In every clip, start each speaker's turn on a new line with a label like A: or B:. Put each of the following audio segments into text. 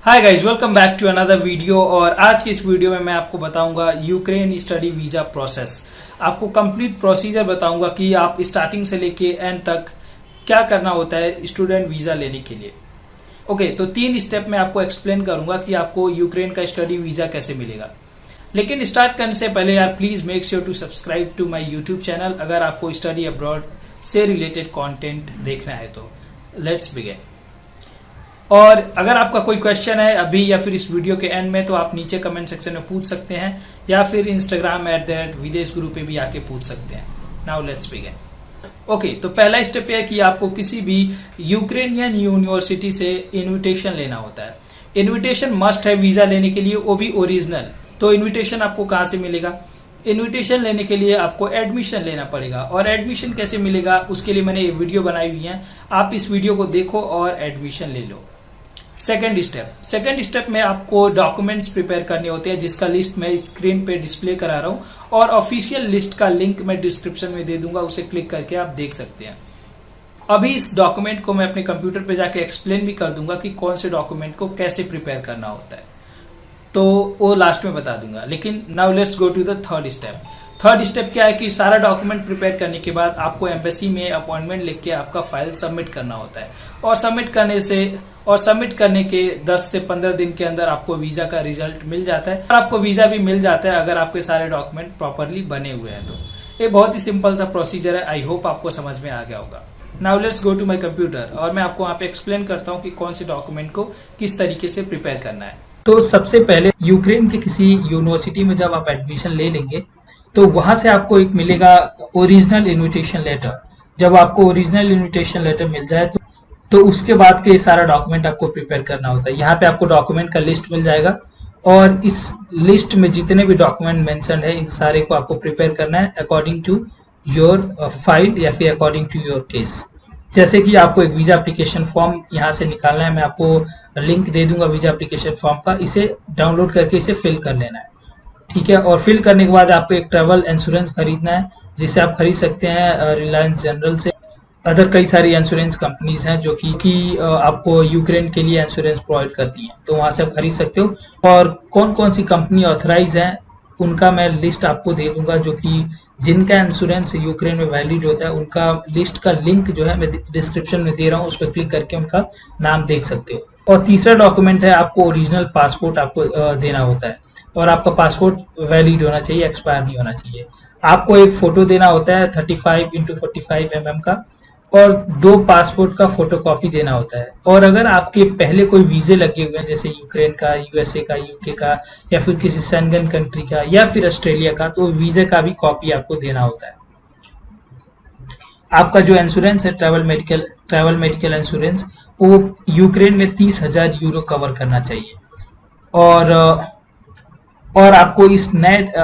A: Hi guys, welcome back to another video. और आज की इस वीडियो में मैं आपको बताऊंगा यूक्रेन स्टडी वीज़ा प्रोसेस। आपको कंप्लीट प्रोसीजर बताऊंगा कि आप स्टार्टिंग से लेके एंड तक क्या करना होता है स्टूडेंट वीज़ा लेने के लिए। ओके, तो 3 स्टेप में आपको एक्सप्लेन करूंगा कि आपको यूक्रेन का स्टडी वीज़ा कैसे मिलेगा। लेकिन स्टार्ट करने से पहले यार please make sure to subscribe to my YouTube channel अगर आपको स्टडी अब्रॉड से रिलेटेड कॉन्टेंट देखना है तो। Let's begin. और अगर आपका कोई क्वेश्चन है अभी या फिर इस वीडियो के एंड में तो आप नीचे कमेंट सेक्शन में पूछ सकते हैं या फिर इंस्टाग्राम @विदेश गुरु पे भी आके पूछ सकते हैं। Now let's begin. ओके, तो पहला स्टेप है कि आपको किसी भी यूक्रेनियन यूनिवर्सिटी से इनविटेशन लेना होता है। इनविटेशन मस्ट है वीजा लेने के लिए, वो भी ओरिजिनल। तो इनविटेशन आपको कहाँ से मिलेगा? इनविटेशन लेने के लिए आपको एडमिशन लेना पड़ेगा। और एडमिशन कैसे मिलेगा उसके लिए मैंने ये वीडियो बनाई हुई है, आप इस वीडियो को देखो और एडमिशन ले लो। सेकेंड स्टेप में आपको डॉक्यूमेंट्स प्रिपेयर करने होते हैं जिसका लिस्ट मैं स्क्रीन पे डिस्प्ले करा रहा हूँ और ऑफिशियल लिस्ट का लिंक मैं डिस्क्रिप्शन में दे दूंगा, उसे क्लिक करके आप देख सकते हैं। अभी इस डॉक्यूमेंट को मैं अपने कंप्यूटर पे जाके एक्सप्लेन भी कर दूंगा कि कौन से डॉक्यूमेंट को कैसे प्रिपेयर करना होता है, तो वो लास्ट में बता दूंगा। लेकिन now let's go to the third step. Third step क्या है कि सारा डॉक्यूमेंट प्रिपेयर करने के बाद आपको एम्बेसी में अपॉइंटमेंट लिख के आपका फाइल सबमिट करना होता है। और सबमिट करने के 10 से 15 दिन के अंदर आपको वीजा का रिजल्ट मिल जाता है और आपको वीजा भी मिल जाता है अगर आपके सारे डॉक्यूमेंट प्रॉपरली बने हुए हैं तो। ये बहुत ही सिंपल सा प्रोसीजर है, आई होप आपको समझ में आ गया होगा। Now let's go to my computer और मैं आपको वहाँ पे एक्सप्लेन करता हूँ कि कौन से डॉक्यूमेंट को किस तरीके से प्रिपेयर करना है। तो सबसे पहले यूक्रेन के किसी यूनिवर्सिटी में जब आप एडमिशन ले लेंगे तो वहां से आपको एक मिलेगा ओरिजिनल इनविटेशन लेटर। जब आपको ओरिजिनल इनविटेशन लेटर मिल जाए तो उसके बाद के सारा डॉक्यूमेंट आपको प्रिपेयर करना होता है। यहाँ पे आपको डॉक्यूमेंट का लिस्ट मिल जाएगा और इस लिस्ट में जितने भी डॉक्यूमेंट मेंशन है इन सारे को आपको प्रिपेयर करना है अकॉर्डिंग टू योर फाइल या फिर अकॉर्डिंग टू योर केस। जैसे कि आपको एक वीजा एप्लीकेशन फॉर्म यहाँ से निकालना है, मैं आपको लिंक दे दूंगा वीजा एप्लीकेशन फॉर्म का, इसे डाउनलोड करके इसे फिल कर लेना है, ठीक है। और फिल करने के बाद आपको एक ट्रैवल इंश्योरेंस खरीदना है जिसे आप खरीद सकते हैं रिलायंस जनरल से। अदर कई सारी इंश्योरेंस कंपनीज हैं जो कि आपको यूक्रेन के लिए इंश्योरेंस प्रोवाइड करती हैं, तो वहां से आप खरीद सकते हो। और कौन कौन सी कंपनी ऑथराइज हैं उनका मैं लिस्ट आपको दे दूंगा, जो कि जिनका इंश्योरेंस यूक्रेन में वैलिड होता है उनका लिस्ट का लिंक जो है मैं डिस्क्रिप्शन में दे रहा हूँ, उस पर क्लिक करके उनका नाम देख सकते हो। और तीसरा डॉक्यूमेंट है आपको ओरिजिनल पासपोर्ट आपको देना होता है और आपका पासपोर्ट वैलिड होना चाहिए, एक्सपायर नहीं होना चाहिए। आपको एक फोटो देना होता है 35x45 mm का और 2 पासपोर्ट का फोटोकॉपी देना होता है। और अगर आपके पहले कोई वीजे लगे हुए हैं जैसे यूक्रेन का, यूएसए का, यूके का या फिर किसी शेंगन कंट्री का या फिर ऑस्ट्रेलिया का, तो वीजे का भी कॉपी आपको देना होता है। आपका जो इंश्योरेंस है ट्रैवल मेडिकल इंश्योरेंस, वो यूक्रेन में 30,000 यूरो कवर करना चाहिए। और आपको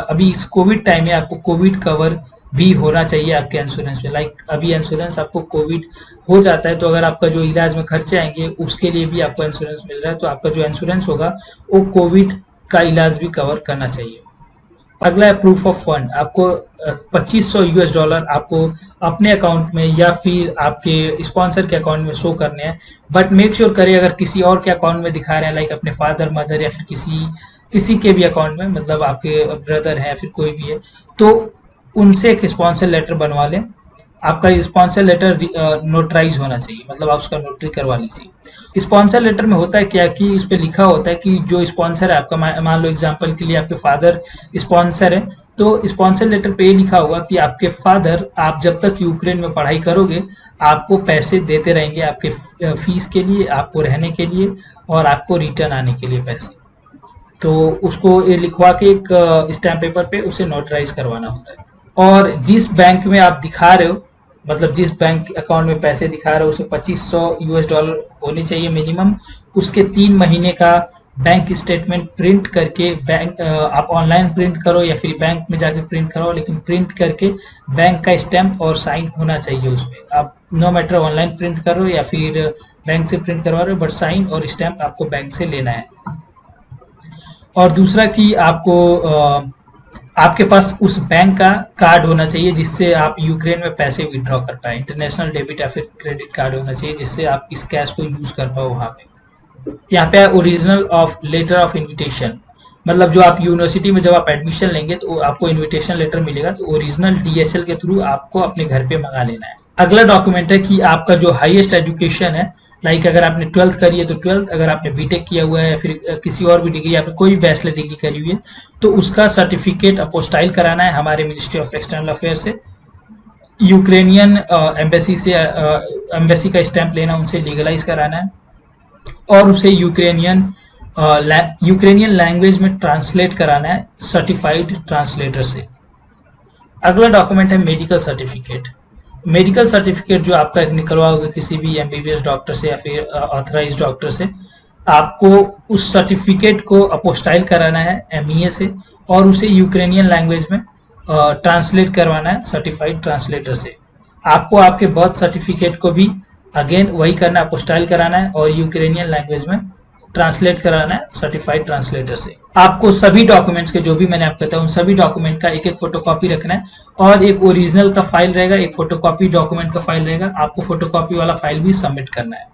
A: अभी इस कोविड टाइम में आपको कोविड कवर भी होना चाहिए आपके इंश्योरेंस में। लाइक अभी इंश्योरेंस आपको कोविड हो जाता है तो अगर आपका जो इलाज में खर्चे आएंगे उसके लिए भी आपको इंश्योरेंस मिल रहा है, तो आपका जो इंश्योरेंस होगा वो कोविड का इलाज भी कवर करना चाहिए। अगला है प्रूफ ऑफ फंड। आपको $2500 आपको अपने अकाउंट में या फिर आपके स्पॉन्सर के अकाउंट में शो करने हैं, बट मेक श्योर करें अगर किसी और के अकाउंट में दिखा रहे हैं, लाइक अपने फादर मदर या फिर किसी के भी अकाउंट में, मतलब आपके ब्रदर है या फिर कोई भी है, तो उनसे एक स्पॉन्सर लेटर बनवा लें। आपका स्पॉन्सर लेटर नोटराइज होना चाहिए, मतलब आप उसका नोटरी करवा लीजिए। स्पॉन्सर लेटर में होता है क्या कि उस पर लिखा होता है कि जो स्पॉन्सर है आपका, मान लो एग्जांपल के लिए आपके फादर स्पॉन्सर है, तो स्पॉन्सर लेटर पे ये लिखा होगा कि आपके फादर आप जब तक यूक्रेन में पढ़ाई करोगे आपको पैसे देते रहेंगे, आपके फीस के लिए, आपको रहने के लिए और आपको रिटर्न आने के लिए पैसे। तो उसको ये लिखवा के एक स्टैम्प पेपर पे उसे नोटराइज करवाना होता है। और जिस बैंक में आप दिखा रहे हो, मतलब जिस बैंक अकाउंट में पैसे दिखा रहे हो, उसे $2500 होने चाहिए मिनिमम। उसके 3 महीने का बैंक स्टेटमेंट प्रिंट करके आप ऑनलाइन प्रिंट करो या फिर बैंक में जाके प्रिंट करो, लेकिन प्रिंट करके बैंक का स्टैंप और साइन होना चाहिए उसमें। आप नो मैटर ऑनलाइन प्रिंट करो या फिर बैंक से प्रिंट करवा रहे हो, बट साइन और स्टैंप आपको बैंक से लेना है। और दूसरा कि आपके पास उस बैंक का कार्ड होना चाहिए जिससे आप यूक्रेन में पैसे विड्रॉ कर पाए। इंटरनेशनल डेबिट या फिर क्रेडिट कार्ड होना चाहिए जिससे आप इस कैश को यूज कर पाओ वहां पे। यहाँ पे original of letter of invitation, मतलब जो आप यूनिवर्सिटी में जब आप एडमिशन लेंगे तो आपको इनविटेशन लेटर मिलेगा, तो ओरिजिनल DHL के थ्रू आपको अपने घर पे मंगा लेना है। अगला डॉक्यूमेंट है कि आपका जो हाईएस्ट एजुकेशन है, लाइक अगर आपने 12th करी है तो 12th, अगर आपने बीटेक किया हुआ है, फिर किसी और भी डिग्री, आपने कोई बैचलर डिग्री करी हुई है, तो उसका सर्टिफिकेट अपोस्टाइल कराना है हमारे मिनिस्ट्री ऑफ एक्सटर्नल अफेयर से। यूक्रेनियन एम्बेसी से एम्बेसी का स्टैंप लेना, उनसे लीगलाइज कराना है और उसे यूक्रेनियन लैंग्वेज में ट्रांसलेट कराना है सर्टिफाइड ट्रांसलेटर से। अगला डॉक्यूमेंट है मेडिकल सर्टिफिकेट। मेडिकल सर्टिफिकेट जो आपका निकलवा होगा किसी भी MBBS डॉक्टर से या फिर ऑथराइज डॉक्टर से, आपको उस सर्टिफिकेट को अपोस्टाइल कराना है MEA से और उसे यूक्रेनियन लैंग्वेज में ट्रांसलेट करवाना है सर्टिफाइड ट्रांसलेटर से। आपको आपके बर्थ सर्टिफिकेट को भी अगेन वही करना है, अपोस्टाइल कराना है और यूक्रेनियन लैंग्वेज में ट्रांसलेट कराना है सर्टिफाइड ट्रांसलेटर से। आपको सभी डॉक्यूमेंट्स के, जो भी मैंने आपको बताया, उन सभी डॉक्यूमेंट का एक एक फोटोकॉपी रखना है और एक ओरिजिनल का फाइल रहेगा, एक फोटोकॉपी डॉक्यूमेंट का फाइल रहेगा। आपको फोटोकॉपी वाला फाइल भी सबमिट करना है।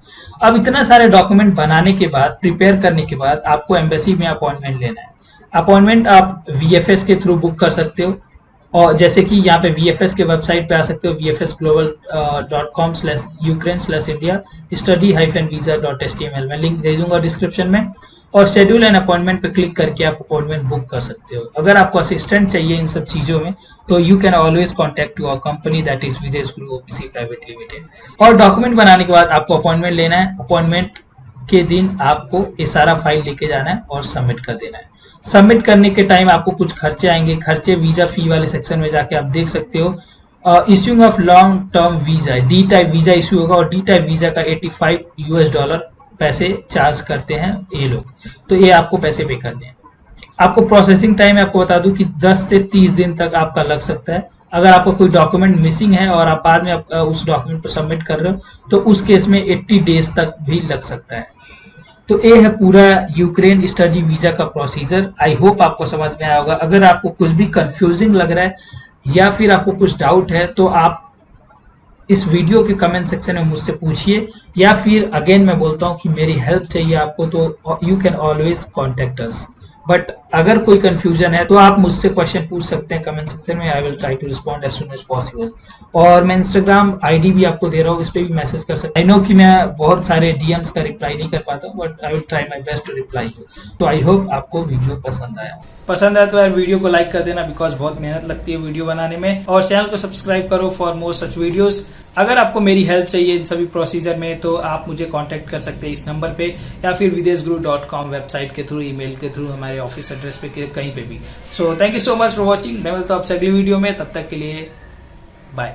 A: अब इतना सारे डॉक्यूमेंट बनाने के बाद, प्रिपेयर करने के बाद, आपको एम्बेसी में अपॉइंटमेंट लेना है। अपॉइंटमेंट आप VFS के थ्रू बुक कर सकते हो, और जैसे कि यहाँ पे VFS के वेबसाइट पे आ सकते हो, vfsglobal.com/ukraine/india study-visa.html, मैं लिंक दे दूंगा डिस्क्रिप्शन में, और शेड्यूल एंड अपॉइंटमेंट पे क्लिक करके आप अपॉइंटमेंट बुक कर सकते हो। अगर आपको असिस्टेंट चाहिए इन सब चीजों में तो you can always contact your company, that is विदेश गुरु OPC प्राइवेट लिमिटेड। और डॉक्यूमेंट बनाने के बाद आपको अपॉइंटमेंट लेना है। अपॉइंटमेंट के दिन आपको ये सारा फाइल लेके जाना है और सबमिट कर देना है। सबमिट करने के टाइम आपको कुछ खर्चे आएंगे, खर्चे वीजा फी वाले सेक्शन में जाके आप देख सकते हो। Issuing of long term visa, D type visa issue होगा और D टाइप वीजा का $85 पैसे चार्ज करते हैं ये लोग, तो ये आपको पैसे पे करने हैं। आपको प्रोसेसिंग टाइम आपको बता दूं कि 10 से 30 दिन तक आपका लग सकता है। अगर आपको कोई डॉक्यूमेंट मिसिंग है और आप बाद में उस डॉक्यूमेंट को सबमिट कर रहे हो तो उस केस में 80 डेज तक भी लग सकता है। तो ये है पूरा यूक्रेन स्टडी वीजा का प्रोसीजर। आई होप आपको समझ में आया होगा। अगर आपको कुछ भी कंफ्यूजिंग लग रहा है या फिर आपको कुछ डाउट है तो आप इस वीडियो के कमेंट सेक्शन में मुझसे पूछिए, या फिर अगेन मैं बोलता हूं कि मेरी हेल्प चाहिए आपको तो you can always contact us. But अगर कोई कंफ्यूजन है तो आप मुझसे क्वेश्चन पूछ सकते हैं कमेंट सेक्शन में। I will try to respond as soon as possible. और मैं इंस्टाग्राम ID भी आपको दे रहा हूँ, इस पे भी मैसेज कर सकते हैं। आई नो कि मैं बहुत सारे DMs का रिप्लाई नहीं कर पाता हूँ, but I will try my best to reply you. तो आई होप आपको वीडियो पसंद आया तो यार वीडियो को लाइक कर देना, बिकॉज बहुत मेहनत लगती है वीडियो बनाने में, और चैनल को सब्सक्राइब करो फॉर मोर सच वीडियोस। अगर आपको मेरी हेल्प चाहिए इन सभी प्रोसीजर में तो आप मुझे कांटेक्ट कर सकते हैं इस नंबर पे, या फिर videshguru.com वेबसाइट के थ्रू, ईमेल के थ्रू, हमारे ऑफिस एड्रेस पे, कहीं पे भी। So thank you so much for watching. मैं मिलता हूं आपसे अगली वीडियो में, तब तक के लिए बाय।